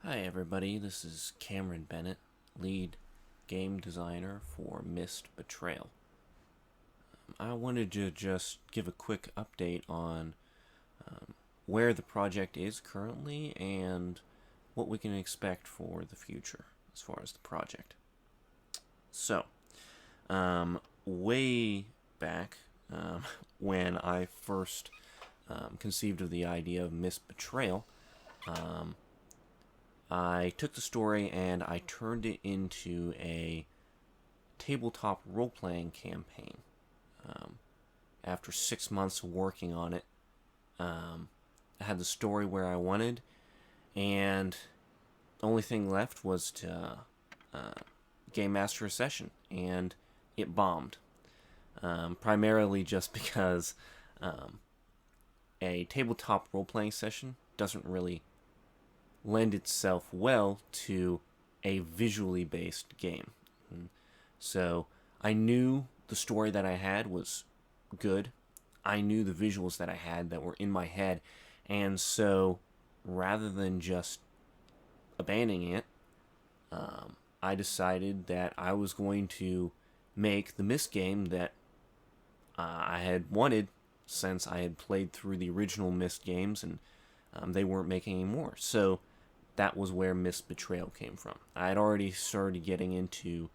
Hi everybody, this is Cameron Bennett, lead game designer for Mist Betrayal. I wanted to just give a quick update on where the project is currently and what we can expect for the future as far as the project. So, way back when I first conceived of the idea of Mist Betrayal, I took the story and I turned it into a tabletop role-playing campaign. After 6 months of working on it, I had the story where I wanted, and the only thing left was to game master a session, and it bombed. Primarily just because a tabletop role-playing session doesn't really lend itself well to a visually based game. So I knew the story that I had was good. I knew the visuals that I had that were in my head. And so rather than just abandoning it, I decided that I was going to make the Myst game that I had wanted since I had played through the original Myst games and they weren't making any more. So that was where Mist Betrayal came from. I had already started getting into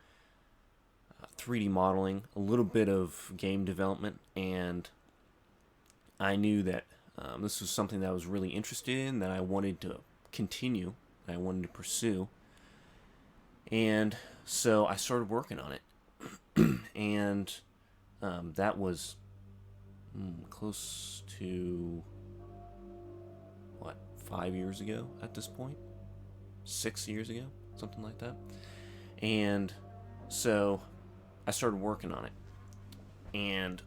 3D modeling, a little bit of game development, and I knew that this was something that I was really interested in, that I wanted to continue, that I wanted to pursue. And so I started working on it. And that was close to, 5 years ago at this point? 6 years ago, something like that. And so I started working on it. And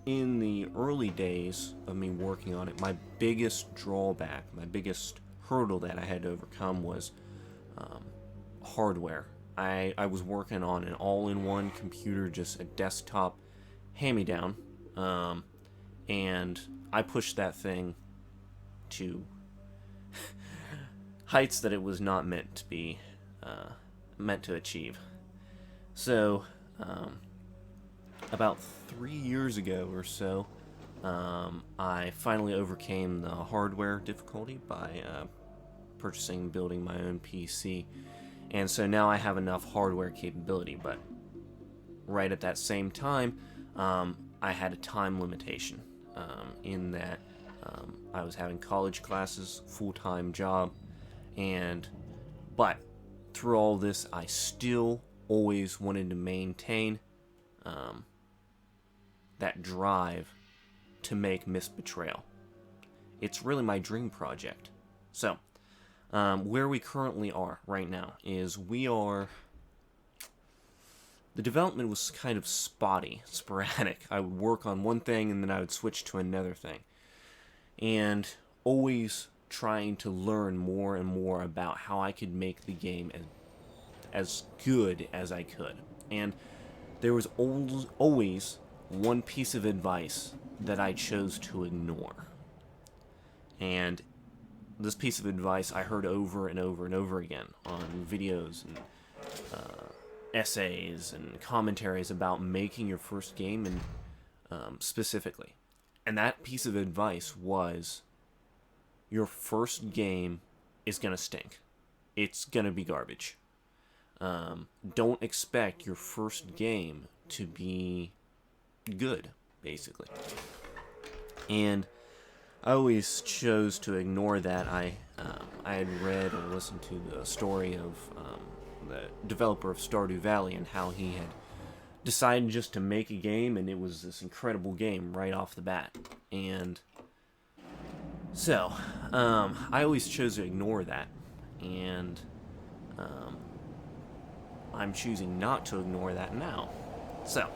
in the early days of me working on it, my biggest drawback, my biggest hurdle that I had to overcome was hardware. I was working on an all-in-one computer, just a desktop hand-me-down, and I pushed that thing to heights that it was not meant to be meant to achieve. So about 3 years ago or so, I finally overcame the hardware difficulty by purchasing and building my own PC, and so now I have enough hardware capability. But right at that same time, I had a time limitation in that I was having college classes, full-time job, but through all this, I still always wanted to maintain that drive to make Mist Betrayal. It's really my dream project. So, where we currently are right now is the development was kind of spotty, sporadic. I would work on one thing and then I would switch to another thing. And always trying to learn more and more about how I could make the game as good as I could. And there was always one piece of advice that I chose to ignore. And this piece of advice I heard over and over and over again on videos and essays and commentaries about making your first game, and specifically. And that piece of advice was, your first game is going to stink. It's going to be garbage. Don't expect your first game to be good, basically. And I always chose to ignore that. I had read or listened to the story of the developer of Stardew Valley and how he had decided just to make a game, and it was this incredible game right off the bat. And so, I always chose to ignore that, and I'm choosing not to ignore that now. So,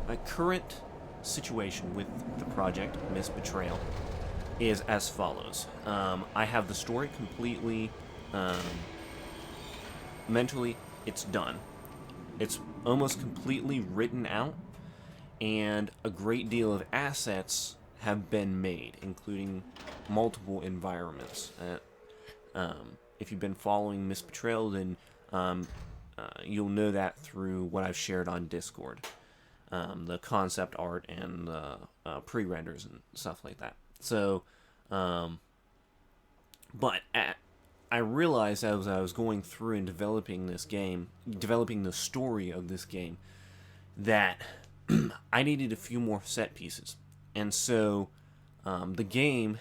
my current situation with the project, Mist Betrayal, is as follows. I have the story completely, mentally, it's done. It's almost completely written out, and a great deal of assets have been made, including multiple environments. If you've been following Miss Betrayal, then you'll know that through what I've shared on Discord, the concept art and the pre-renders and stuff like that. So, but I realized as I was going through and developing this game, developing the story of this game, that I needed a few more set pieces. And so the game,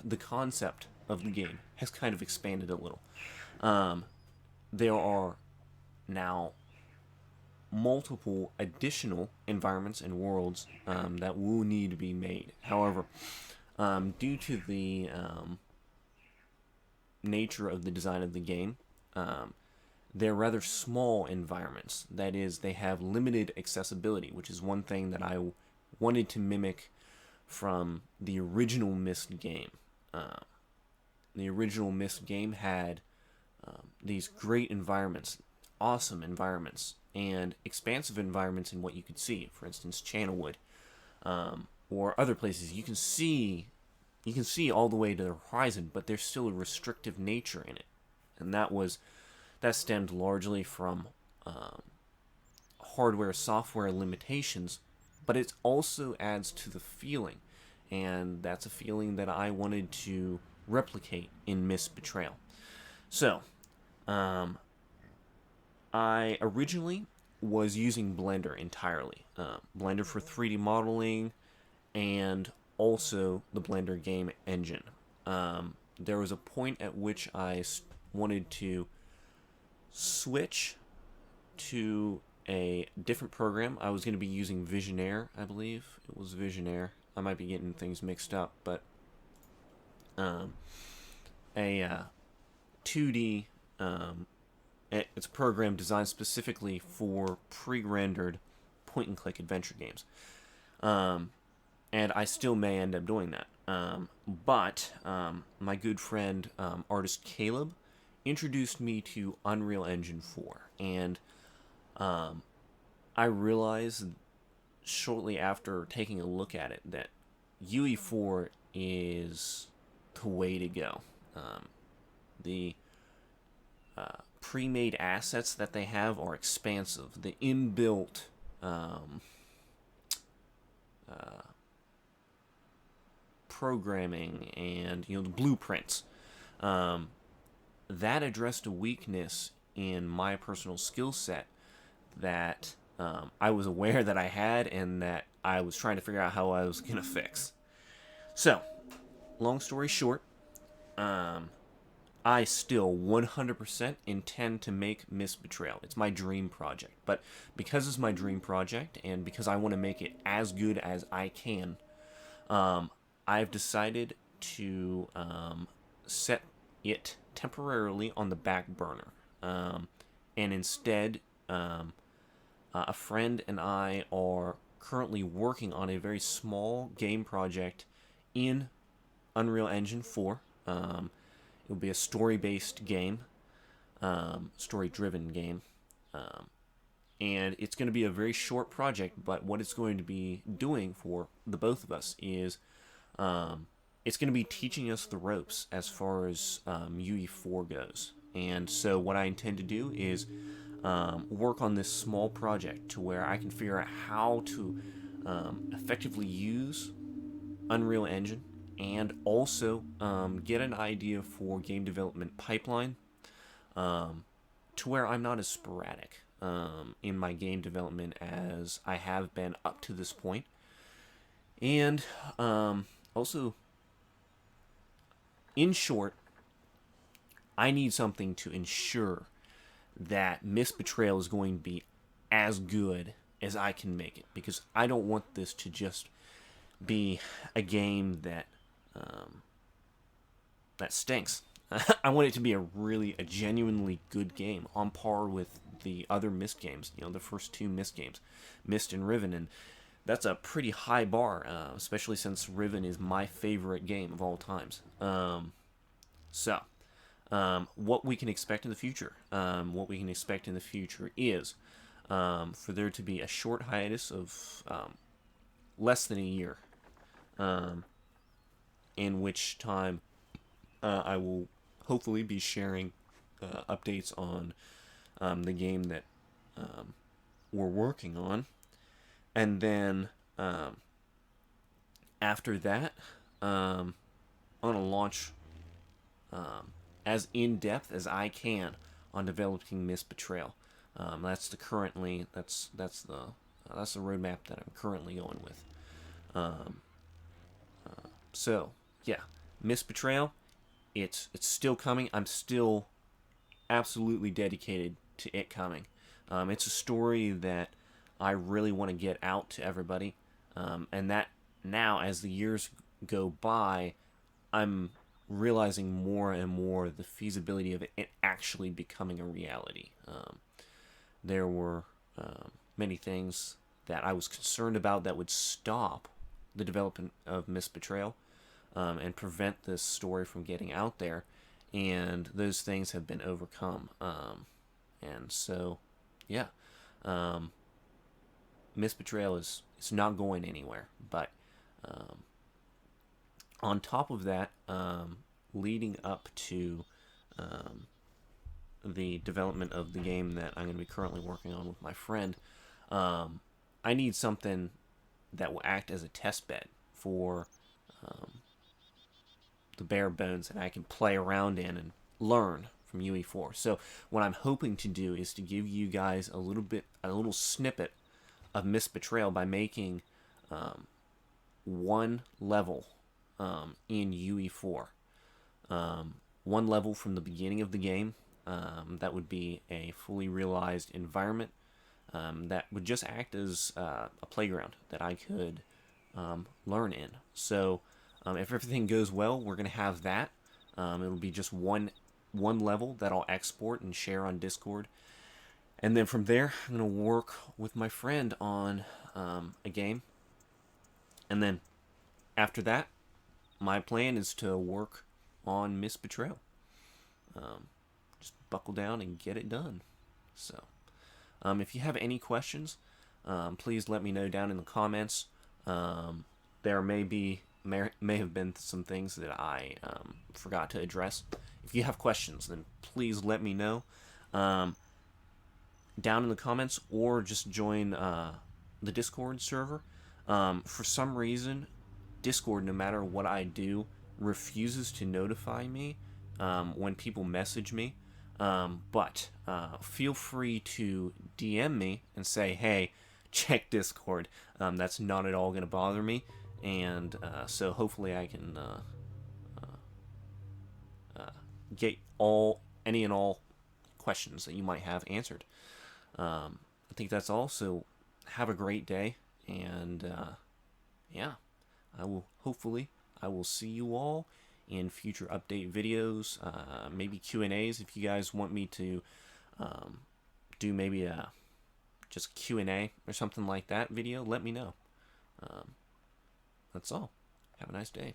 the concept of the game has kind of expanded a little. There are now multiple additional environments and worlds that will need to be made. However, due to the nature of the design of the game, they're rather small environments. That is, they have limited accessibility, which is one thing that I wanted to mimic from the original Myst game. The original Myst game had these great environments, awesome environments, and expansive environments in what you could see. For instance, Channelwood, or other places you can see all the way to the horizon, but there's still a restrictive nature in it, and that stemmed largely from hardware software limitations, but it also adds to the feeling, and that's a feeling that I wanted to replicate in Miss Betrayal. So I originally was using Blender entirely, Blender for 3D modeling, and also the Blender game engine. There was a point at which I wanted to switch to a different program. I was going to be using Visionaire, I believe. It was Visionaire. I might be getting things mixed up, but a 2D, it's a program designed specifically for pre-rendered point-and-click adventure games. And I still may end up doing that. But my good friend, artist Caleb, introduced me to Unreal Engine 4. And I realized shortly after taking a look at it that UE4 is the way to go. The pre-made assets that they have are expansive. The inbuilt programming and the blueprints that addressed a weakness in my personal skill set that I was aware that I had and that I was trying to figure out how I was gonna fix. So, long story short, I still 100% intend to make Miss Betrayal. It's my dream project. But because it's my dream project and because I want to make it as good as I can, I've decided to set it temporarily on the back burner. And instead, a friend and I are currently working on a very small game project in Unreal Engine 4. It'll be a story-based game, story-driven game, and it's going to be a very short project, but what it's going to be doing for the both of us is it's going to be teaching us the ropes as far as UE4 goes. And so what I intend to do is work on this small project to where I can figure out how to effectively use Unreal Engine and also get an idea for game development pipeline to where I'm not as sporadic in my game development as I have been up to this point. And also, in short, I need something to ensure that Miss Betrayal is going to be as good as I can make it, because I don't want this to just be a game that stinks. I want it to be a genuinely good game, on par with the other Myst games. The first two Myst games, Myst and Riven, and that's a pretty high bar, especially since Riven is my favorite game of all times. So, what we can expect in the future? What we can expect in the future is for there to be a short hiatus of less than a year, in which time I will hopefully be sharing updates on the game that we're working on. And then after that, I'm going to launch as in depth as I can on developing Miss Betrayal. That's the roadmap that I'm currently going with. So yeah, Miss Betrayal, it's still coming. I'm still absolutely dedicated to it coming. It's a story that I really want to get out to everybody, and that now as the years go by, I'm realizing more and more the feasibility of it actually becoming a reality. There were many things that I was concerned about that would stop the development of Miss Betrayal and prevent this story from getting out there, and those things have been overcome. And so, yeah, Miss Betrayal is not going anywhere. But on top of that, leading up to the development of the game that I'm going to be currently working on with my friend, I need something that will act as a test bed for the bare bones that I can play around in and learn from UE4. So what I'm hoping to do is to give you guys a little snippet of Miss Betrayal by making one level in UE4. One level from the beginning of the game. That would be a fully realized environment that would just act as a playground that I could learn in. So if everything goes well, we're going to have that. It'll be just one level that I'll export and share on Discord. And then from there, I'm going to work with my friend on a game. And then after that, my plan is to work on Miss Betrayal. Just buckle down and get it done. So, if you have any questions, please let me know down in the comments. There may have been some things that I forgot to address. If you have questions, then please let me know down in the comments, or just join the Discord server. For some reason, Discord, no matter what I do, refuses to notify me when people message me. But feel free to DM me and say, hey, check Discord. That's not at all going to bother me. And so hopefully I can get any and all questions that you might have answered. I think that's all. So have a great day. And yeah, I will see you all in future update videos, maybe Q&As if you guys want me to do maybe a just Q&A or something like that video. Let me know. That's all. Have a nice day.